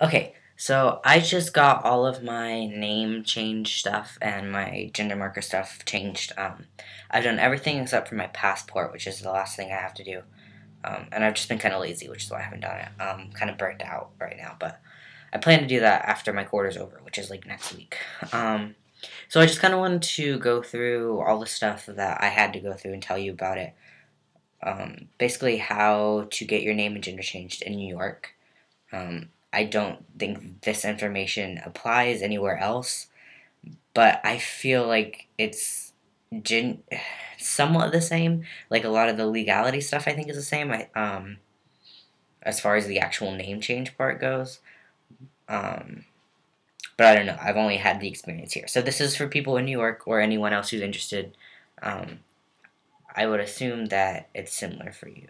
Okay, so I just got all of my name change stuff and my gender marker stuff changed. I've done everything except for my passport, which is the last thing I have to do. And I've just been kind of lazy, which is why I haven't done it. Kind of burnt out right now, but I plan to do that after my quarter's over, which is like next week. So I just kind of wanted to go through all the stuff that I had to go through and tell you about it. Basically, how to get your name and gender changed in New York. I don't think this information applies anywhere else, but I feel like it's gen- somewhat the same. Like a lot of the legality stuff, I think is the same. As far as the actual name change part goes, um, but I don't know. I've only had the experience here, so this is for people in New York or anyone else who's interested. Um, I would assume that it's similar for you.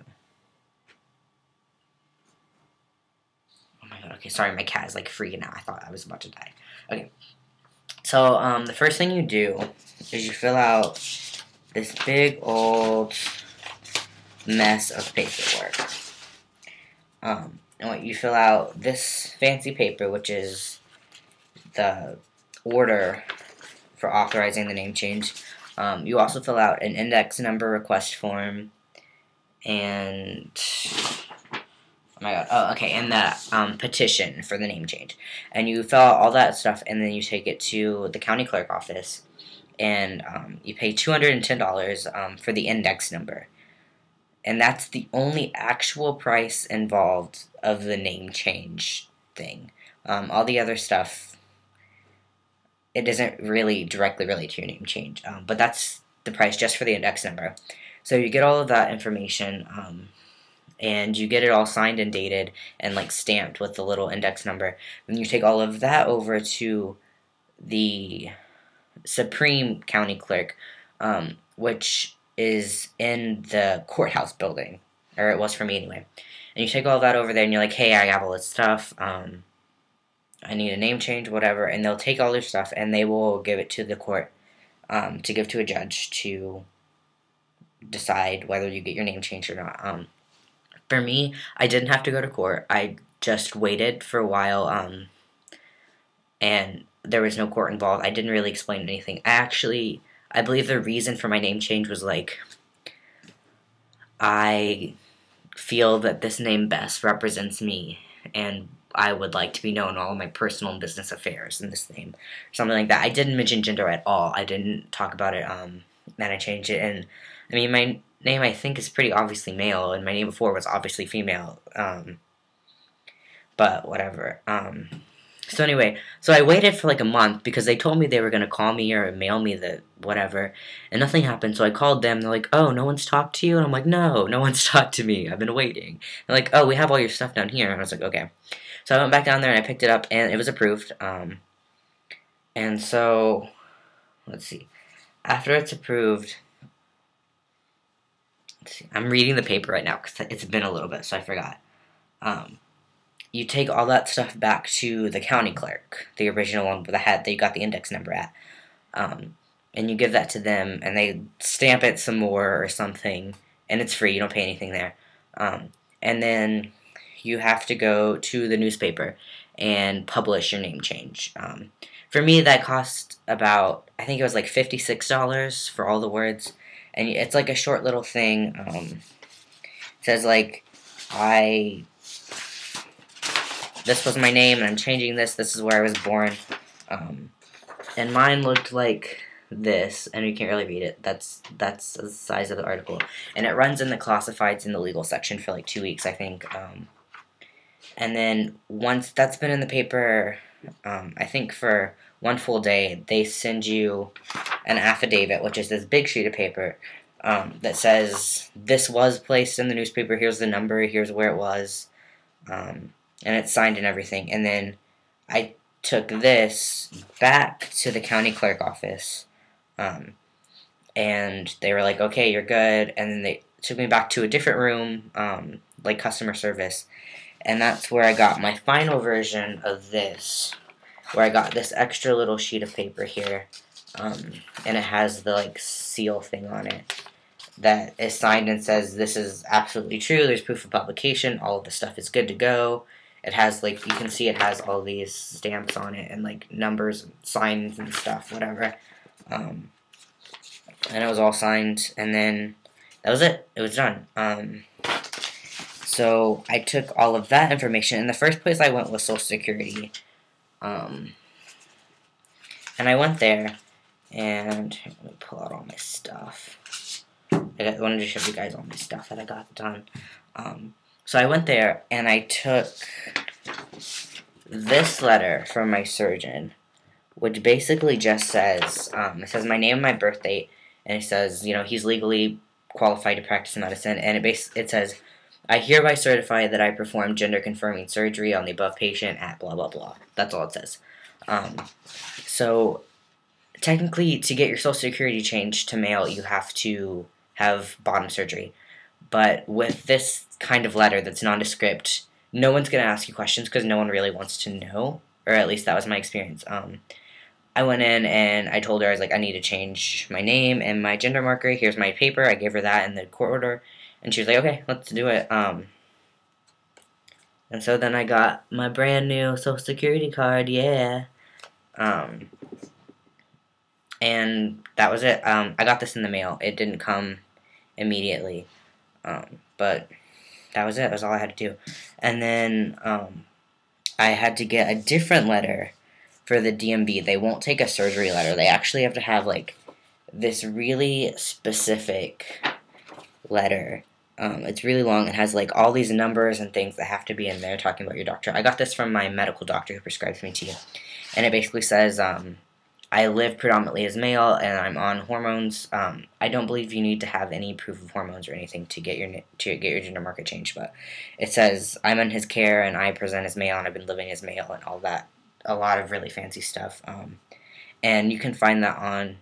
Oh my god. Okay, sorry, my cat is like freaking out. I thought I was about to die. Okay. So, the first thing you do is you fill out this big old mess of paperwork. And what you fill out this fancy paper, which is the order for authorizing the name change. You also fill out an index number request form, and oh my god, oh okay, and the petition for the name change. And you fill out all that stuff, and then you take it to the county clerk office, and you pay $210 for the index number. And that's the only actual price involved of the name change thing. All the other stuff, it doesn't really directly relate to your name change, but that's the price just for the index number. So you get all of that information, and you get it all signed and dated and like stamped with the little index number. Then you take all of that over to the Supreme County Clerk, which is in the courthouse building, or it was for me anyway. And you take all that over there, and you're like, "Hey, I have all this stuff. I need a name change, whatever." And they'll take all their stuff, and they will give it to the court, to give to a judge to decide whether you get your name changed or not. For me, I didn't have to go to court. I just waited for a while, and there was no court involved. I didn't really explain anything. I believe the reason for my name change was like, I feel that this name best represents me, and I would like to be known all of my personal and business affairs in this name, something like that. I didn't mention gender at all. I didn't talk about it. Then I changed it, and I mean, my name I think is pretty obviously male, and my name before was obviously female. But whatever. So anyway, so I waited for like a month because they told me they were gonna call me or mail me the whatever, and nothing happened. So I called them. They're like, "Oh, no one's talked to you," and I'm like, "No, no one's talked to me. I've been waiting." They're like, "Oh, we have all your stuff down here," and I was like, "Okay." So I went back down there and I picked it up, and it was approved. And so let's see. After it's approved, let's see. I'm reading the paper right now because it's been a little bit, so I forgot. Um, you take all that stuff back to the county clerk, the original one with the head that you got the index number at, um, and you give that to them, and they stamp it some more or something, and it's free. You don't pay anything there, and then you have to go to the newspaper and publish your name change. For me, that cost about, I think it was like $56 for all the words, and it's like a short little thing. It says like, I this was my name, and I'm changing this. This is where I was born. And mine looked like this, and you can't really read it. That's the size of the article, and it runs in the classifieds in the legal section for like 2 weeks, I think. And then once that's been in the paper, I think for one full day, they send you an affidavit, which is this big sheet of paper that says this was placed in the newspaper. Here's the number. Here's where it was. And it's signed and everything. And then I took this back to the county clerk office, and they were like, "Okay, you're good." And then they took me back to a different room, like customer service, and that's where I got my final version of this, where I got this extra little sheet of paper here, and it has the like seal thing on it that is signed and says this is absolutely true. There's proof of publication. All of the stuff is good to go. It has, like, you can see it has all these stamps on it and, like, numbers, signs and stuff, whatever. And it was all signed, and then that was it. It was done. So I took all of that information. In the first place I went was Social Security. And I went there, and let me pull out all my stuff. I wanted to show you guys all my stuff that I got done. So I went there, and I took this letter from my surgeon, which basically just says, it says my name and my birth date, and it says, you know, he's legally qualified to practice medicine, and it says, I hereby certify that I performed gender-confirming surgery on the above patient at blah, blah, blah. That's all it says. So, technically, to get your Social Security changed to male, you have to have bottom surgery. But with this kind of letter that's nondescript, no one's going to ask you questions because no one really wants to know, or at least that was my experience. I went in and I told her, I was like, I need to change my name and my gender marker. Here's my paper. I gave her that in the court order. And she was like, okay, let's do it. And so then I got my brand new Social Security card, yeah. And that was it. I got this in the mail. It didn't come immediately. But that was it. That was all I had to do. And then I had to get a different letter for the DMV. They won't take a surgery letter. They actually have to have, like, this really specific letter. It's really long. It has, like, all these numbers and things that have to be in there talking about your doctor. I got this from my medical doctor who prescribes me tea. And it basically says, I live predominantly as male and I'm on hormones. I don't believe you need to have any proof of hormones or anything to get your gender marker changed, but it says I'm in his care and I present as male and I've been living as male and all that. A lot of really fancy stuff. And you can find that on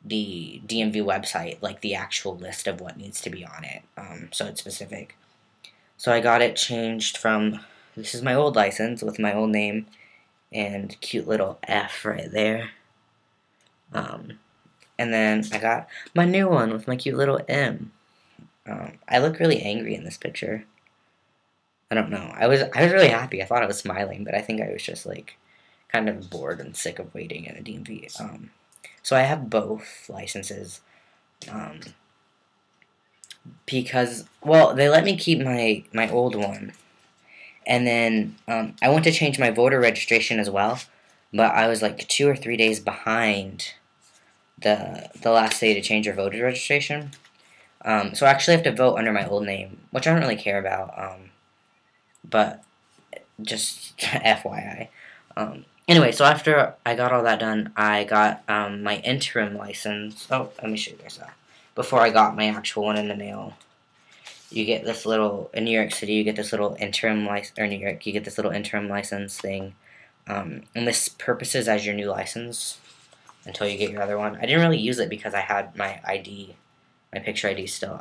the DMV website, like the actual list of what needs to be on it. So it's specific. So I got it changed from, this is my old license with my old name and cute little F right there. And then I got my new one with my cute little M. I look really angry in this picture. I don't know. I was really happy. I thought I was smiling, but I think I was just, like, kind of bored and sick of waiting at a DMV. So I have both licenses. Because, well, they let me keep my old one. And then I went to change my voter registration as well, but I was like 2 or 3 days behind the last day to change your voter registration. So I actually have to vote under my old name, which I don't really care about. But just FYI. Anyway, so after I got all that done, I got my interim license. Oh, let me show you guys that. Before I got my actual one in the mail. You get this little, in New York City, you get this little interim license, or New York, you get this little interim license thing. And this purposes as your new license until you get your other one. I didn't really use it because I had my ID, my picture ID still.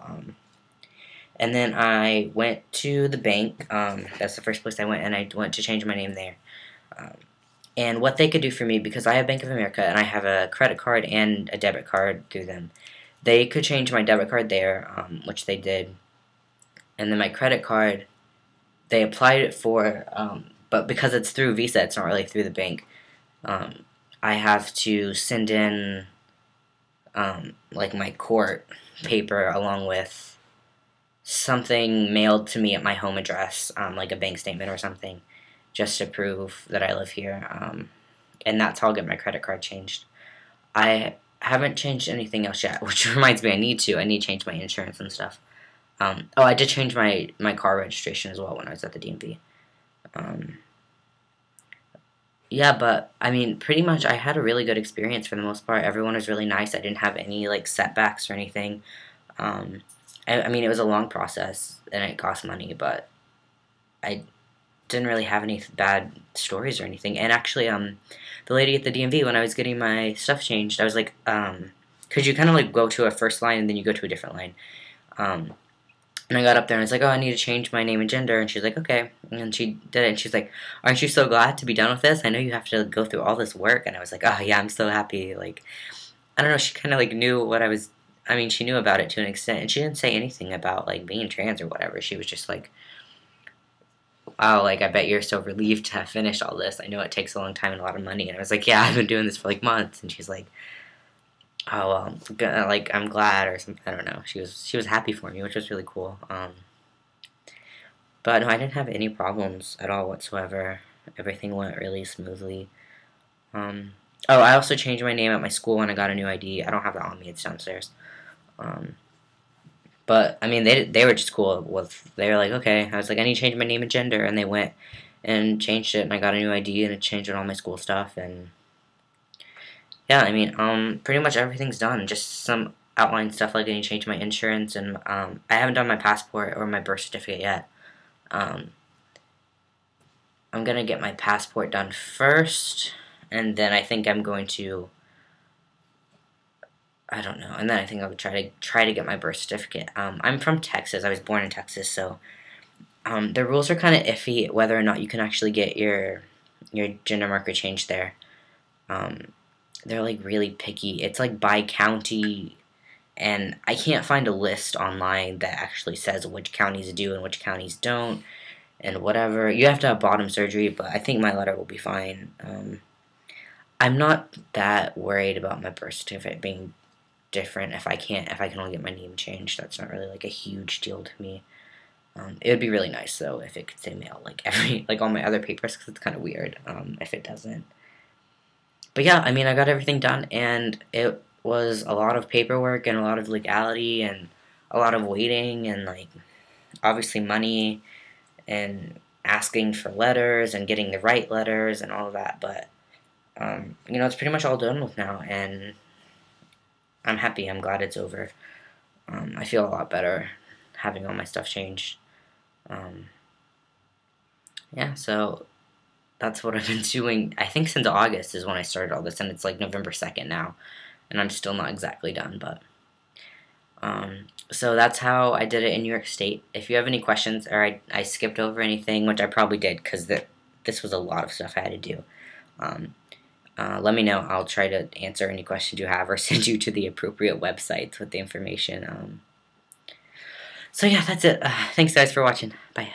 And then I went to the bank. That's the first place I went, and I went to change my name there. And what they could do for me, because I have Bank of America, and I have a credit card and a debit card through them, they could change my debit card there, which they did. And then my credit card, they applied it for, but because it's through Visa, it's not really through the bank. I have to send in, like, my court paper along with something mailed to me at my home address, like a bank statement or something, just to prove that I live here. And that's how I'll get my credit card changed. I haven't changed anything else yet, which reminds me I need to change my insurance and stuff. Oh, I did change my car registration as well when I was at the DMV. Yeah, but, I mean, pretty much I had a really good experience for the most part. Everyone was really nice. I didn't have any, like, setbacks or anything. I mean, it was a long process, and it cost money, but I didn't really have any bad stories or anything. And actually, the lady at the DMV, when I was getting my stuff changed, I was like, because you kind of, like, go to a first line, and then you go to a different line. And I got up there and I was like, oh, I need to change my name and gender. And she's like, okay. And she did it. And she's like, aren't you so glad to be done with this? I know you have to go through all this work. And I was like, oh, yeah, I'm so happy. Like, I don't know. She kind of, like, knew what I was, I mean, she knew about it to an extent. And she didn't say anything about, like, being trans or whatever. She was just like, wow, like, I bet you're so relieved to have finished all this. I know it takes a long time and a lot of money. And I was like, yeah, I've been doing this for, like, months. And she's like, oh, well, like, I'm glad or something. I don't know. She was happy for me, which was really cool. But no, I didn't have any problems at all whatsoever. Everything went really smoothly. Oh, I also changed my name at my school when I got a new ID. I don't have that on me. It's downstairs. Um, but I mean, they were just cool with. They were like, okay. I was like, I need to change my name and gender, and they went and changed it, and I got a new ID, and it changed all my school stuff, and yeah, I mean, pretty much everything's done. Just some outline stuff like I need to change my insurance, and I haven't done my passport or my birth certificate yet. Um, I'm gonna get my passport done first, and then I think I'm going to. I don't know, and then I think I'll try to get my birth certificate. I'm from Texas. I was born in Texas, so the rules are kind of iffy whether or not you can actually get your gender marker changed there. They're like really picky. It's like by county, and I can't find a list online that actually says which counties do and which counties don't, and whatever. You have to have bottom surgery, but I think my letter will be fine. I'm not that worried about my birth certificate being different if I can only get my name changed. That's not really like a huge deal to me. It would be really nice though if it could say male like all my other papers, because it's kind of weird if it doesn't. But yeah, I mean, I got everything done, and it was a lot of paperwork and a lot of legality and a lot of waiting and like obviously money and asking for letters and getting the right letters and all of that. But it's pretty much all done with now, and I'm happy. I'm glad it's over. I feel a lot better having all my stuff changed. Yeah, so that's what I've been doing. I think since August is when I started all this, and it's like November 2nd now, and I'm still not exactly done, but so that's how I did it in New York State. If you have any questions or I skipped over anything, which I probably did because this was a lot of stuff I had to do, let me know. I'll try to answer any questions you have or send you to the appropriate websites with the information. So yeah, that's it. Thanks guys for watching. Bye.